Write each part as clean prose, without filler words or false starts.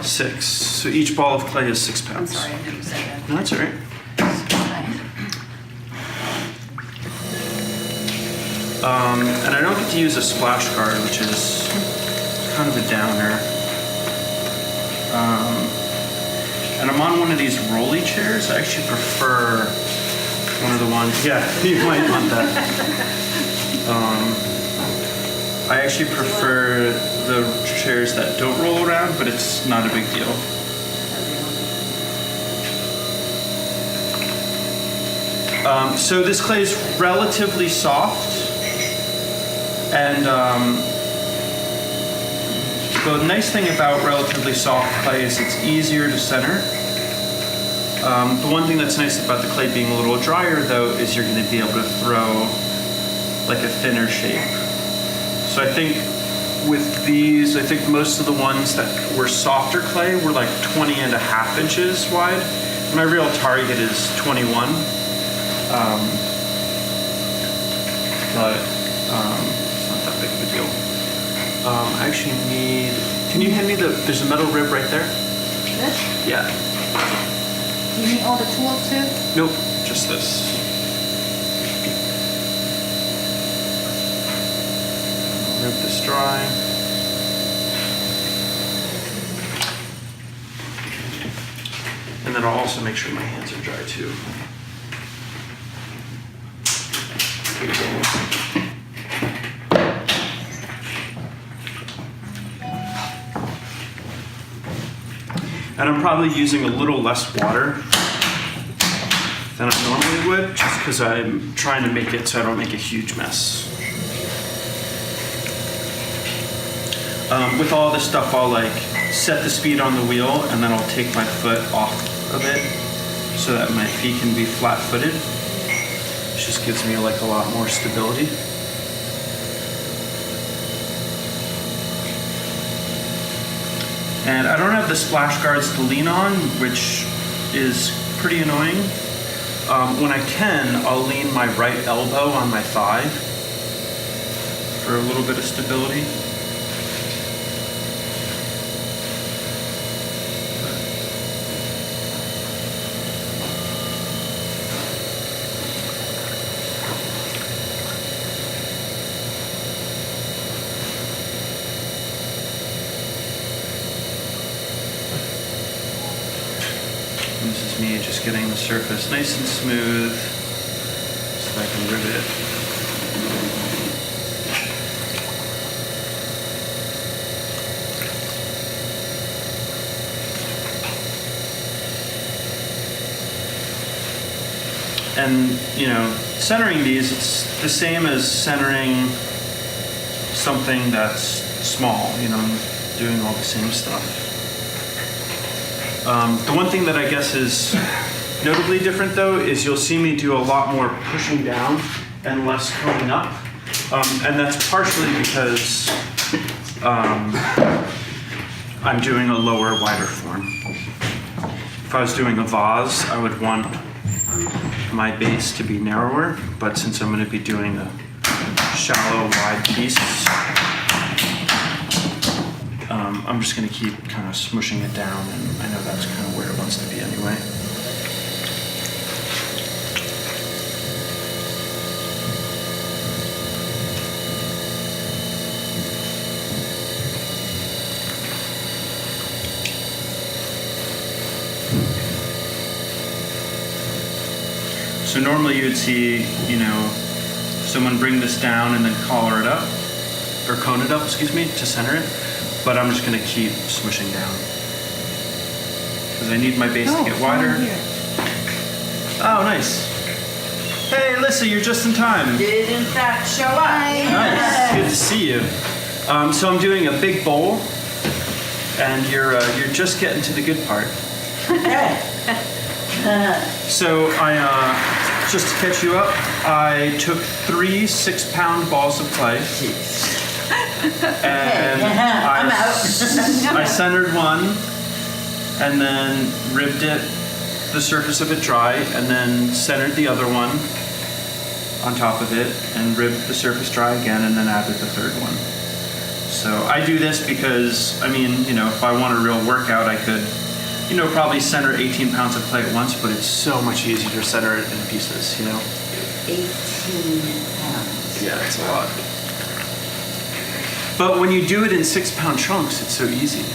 6. So each ball of clay is 6 I'm pounds. sorry, I didn't say that. No, that's all right. And I don't get to use a splash guard, which is kind of a downer. And I'm on one of these rolly chairs. I actually prefer one of the ones. Yeah, you might want that. I actually prefer the chairs that don't roll around, but it's not a big deal. So this clay is relatively soft, and the nice thing about relatively soft clay is it's easier to center. The one thing that's nice about the clay being a little drier, though, is you're going to be able to throw like a thinner shape. So I think with these, I think most of the ones that were softer clay were like 20.5 inches wide. My real target is 21. But it's not that big of a deal. I actually need, can you hand me there's a metal rib right there? This? Yeah. You need all the tools too? Nope, just this. I'll rib this dry. And then I'll also make sure my hands are dry too. And I'm probably using a little less water than I normally would, just because I'm trying to make it so I don't make a huge mess. With all this stuff, I'll like set the speed on the wheel, and then I'll take my foot off of it so that my feet can be flat-footed. It just gives me like a lot more stability. And I don't have the splash guards to lean on, which is pretty annoying. When I can, I'll lean my right elbow on my thigh for a little bit of stability. This is me just getting the surface nice and smooth so that I can rivet it. And, you know, centering these, it's the same as centering something that's small, you know, I'm doing all the same stuff. The one thing that I guess is notably different, though, is you'll see me do a lot more pushing down and less coming up. And that's partially because I'm doing a lower, wider form. If I was doing a vase, I would want my base to be narrower, but since I'm going to be doing a shallow, wide piece, I'm just going to keep kind of smushing it down, and I know that's kind of where it wants to be anyway. So normally you would see, you know, someone bring this down and then collar it up, or cone it up, excuse me, to center it. But I'm just gonna keep smooshing down because I need my base to get wider. Oh, nice. Hey, Alyssa, you're just in time. Did in fact show up. Nice, good to see you. So I'm doing a big bowl, and you're just getting to the good part. So I just to catch you up, I took 3 6-pound balls of clay. And I'm out. I centered one, and then ribbed it, the surface of it dry, and then centered the other one on top of it, and ribbed the surface dry again, and then added the third one. So I do this because, I mean, you know, if I want a real workout, I could, you know, probably center 18 pounds of clay at once, but it's so much easier to center it in pieces, you know? 18 pounds. Yeah, it's a lot. But when you do it in 6-pound chunks, it's so easy,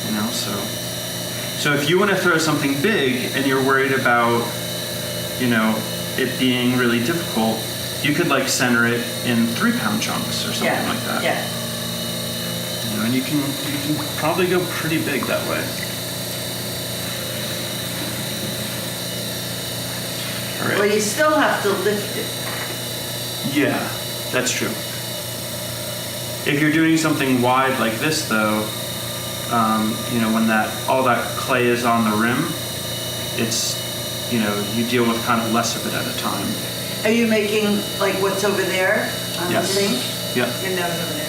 you know, so if you want to throw something big and you're worried about, you know, it being really difficult, you could like center it in 3-pound chunks or something like that. Yeah. You know, and you can probably go pretty big that way. All right. Well, you still have to lift it. Yeah, that's true. If you're doing something wide like this, though, you know, when all that clay is on the rim, it's, you know, you deal with kind of less of it at a time. Are you making like what's over there on Yes. the sink? Yeah. You're never over there.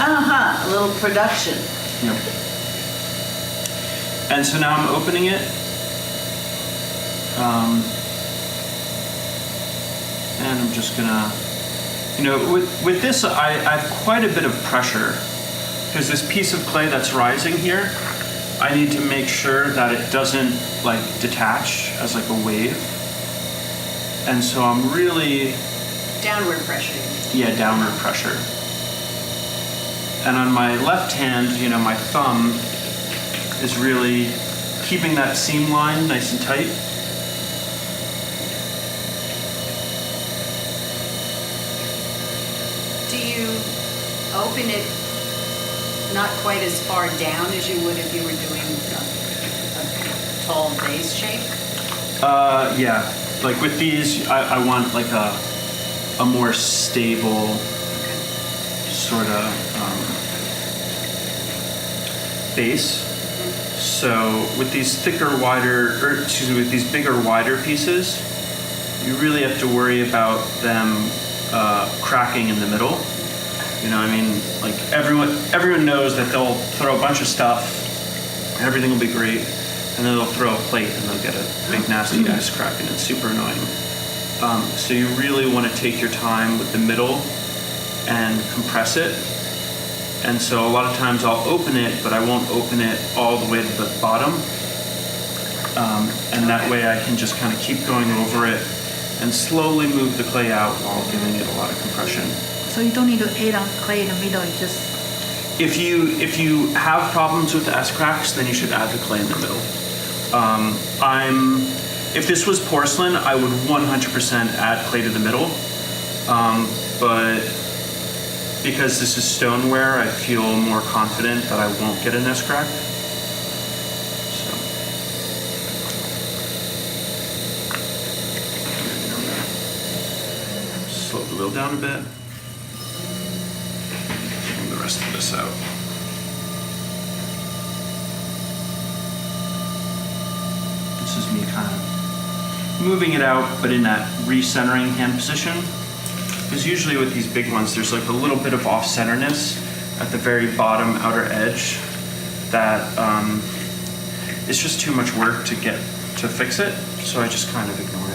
A little production. Yep. And so now I'm opening it. And I'm just gonna, you know, with this, I have quite a bit of pressure because this piece of clay that's rising here, I need to make sure that it doesn't like detach as like a wave. And so I'm really, Downward pressure. yeah, downward pressure. And on my left hand, you know, my thumb is really keeping that seam line nice and tight. Do you open it not quite as far down as you would if you were doing a tall base shape? Yeah, like with these, I want like a more stable sort of base. So with these with these bigger, wider pieces, you really have to worry about them cracking in the middle. You know, I mean, like everyone knows that they'll throw a bunch of stuff, and everything will be great, and then they'll throw a plate and they'll get a big nasty ice crack, and it's super annoying. So you really want to take your time with the middle and compress it. And so a lot of times I'll open it, but I won't open it all the way to the bottom. And that way I can just kind of keep going over it and slowly move the clay out while giving it a lot of compression. So you don't need to add on clay in the middle, you just... If you have problems with the S-cracks, then you should add the clay in the middle. If this was porcelain, I would 100% add clay to the middle. But because this is stoneware, I feel more confident that I won't get an S-crack. So. Slow the wheel down a bit. And the rest of this out. This is me kind of moving it out, but in that recentering hand position. Because usually with these big ones, there's like a little bit of off-centerness at the very bottom outer edge that it's just too much work to fix it, so I just kind of ignore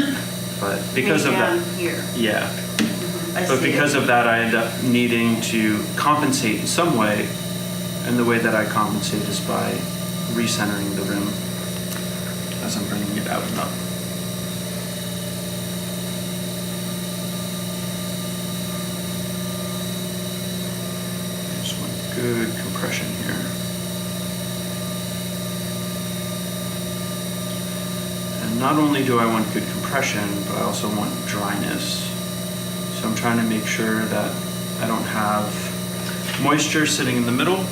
it. But because of that, Here. yeah. I But see because it. of that, I end up needing to compensate in some way, and the way that I compensate is by recentering the rim as I'm bringing it out and up. Just want good compression here. And not only do I want good compression, but I also want dryness. So I'm trying to make sure that I don't have moisture sitting in the middle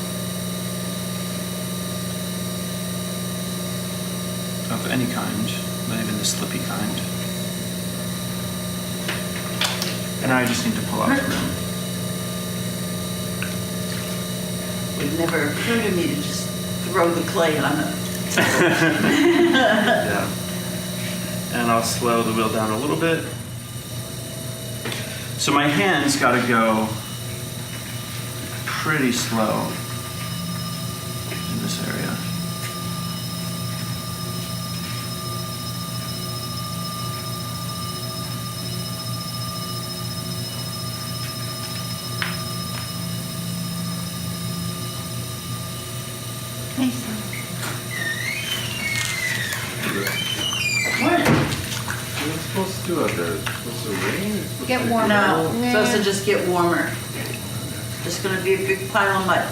of any kind, not even the slippy kind. And I just need to pull out the rim. It would never occur to me to just throw the clay on it. Yeah. And I'll slow the wheel down a little bit. So my hand's got to go pretty slow in this area. too out there? What's the rain? It's supposed Get to be warmer. No, cold. it's supposed to just get warmer. It's gonna be a big pile of mud.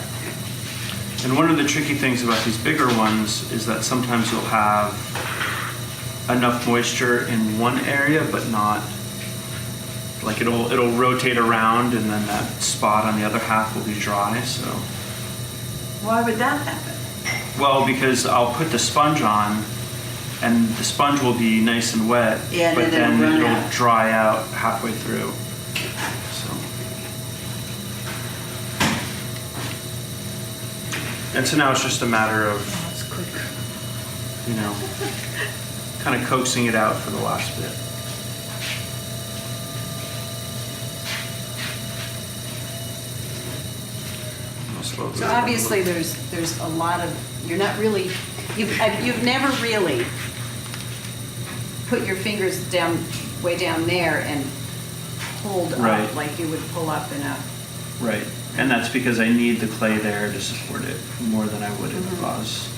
And one of the tricky things about these bigger ones is that sometimes you'll have enough moisture in one area, but not, like it'll rotate around and then that spot on the other half will be dry, so. Why would that happen? Well, because I'll put the sponge on and the sponge will be nice and wet, Yeah, and but then then it'll run it'll out. dry out halfway through, so. And so now it's just a matter of, That's quick. you know, kind of coaxing it out for the last bit. So obviously, there's a lot of, you're not really, you've never really put your fingers down, way down there and pulled Right. up like you would pull up in a, Right, and that's because I need the clay there to support it more than I would in a vase.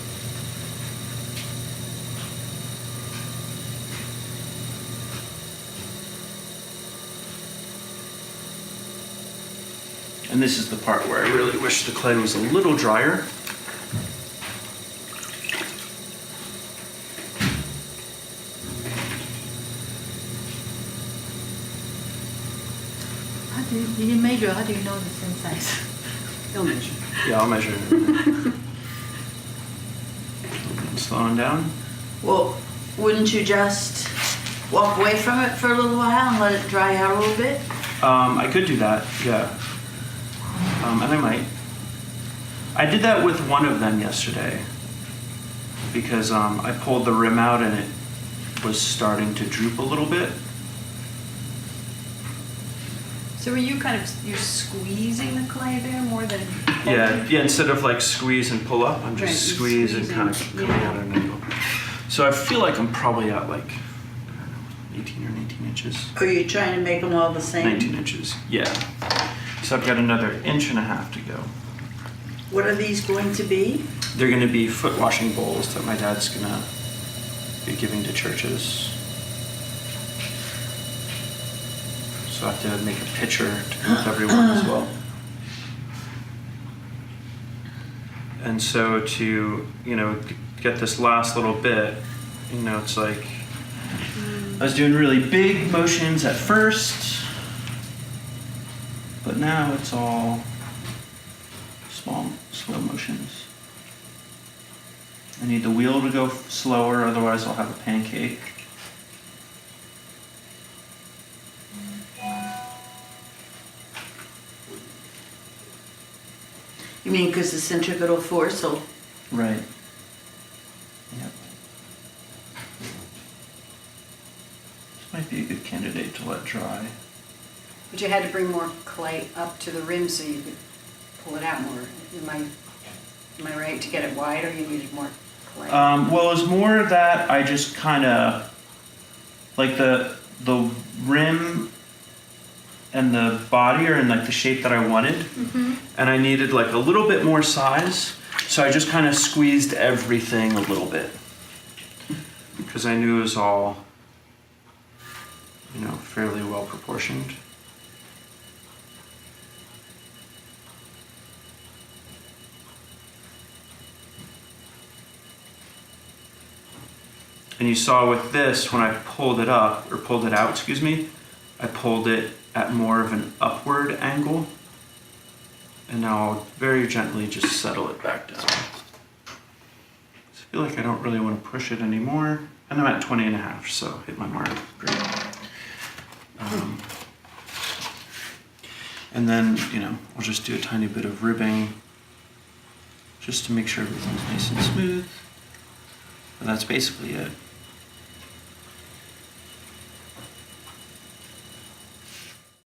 And this is the part where I really wish the clay was a little drier. You measure, how do you know the same size? you'll measure. Yeah, I'll measure it in a minute. Slowing down. Well, wouldn't you just walk away from it for a little while and let it dry out a little bit? I could do that, yeah. And I might. I did that with one of them yesterday because I pulled the rim out and it was starting to droop a little bit. So are you kind of, you're squeezing the clay there more than? Yeah, instead of like squeeze and pull up, I'm Right, just you squeeze and squeeze kind and- of coming yeah. out at an angle. So I feel like I'm probably at like, I don't know, 18 or 19 inches. Or are you trying to make them all the same? 19 inches, yeah. So I've got another 1.5 inches to go. What are these going to be? They're going to be foot washing bowls that my dad's going to be giving to churches. So I have to make a pitcher to go with everyone as well. And so to, get this last little bit, it's like, I was doing really big motions at first, but now it's all small, slow motions. I need the wheel to go slower, otherwise I'll have a pancake. You mean because the centripetal force will... Right. Yep. This might be a good candidate to let dry. But you had to bring more clay up to the rim so you could pull it out more. Am I right to get it wider? You needed more clay? Well, it was more that I just kind of, like the rim and the body are in like the shape that I wanted. And I needed like a little bit more size. So I just kind of squeezed everything a little bit. Because I knew it was all, fairly well proportioned. And you saw with this, when I pulled it up, or pulled it out, excuse me, I pulled it at more of an upward angle. And now I'll very gently just settle it back down. I feel like I don't really want to push it anymore. And I'm at 20.5, so hit my mark. Great. And then, I'll just do a tiny bit of ribbing just to make sure everything's nice and smooth. And that's basically it.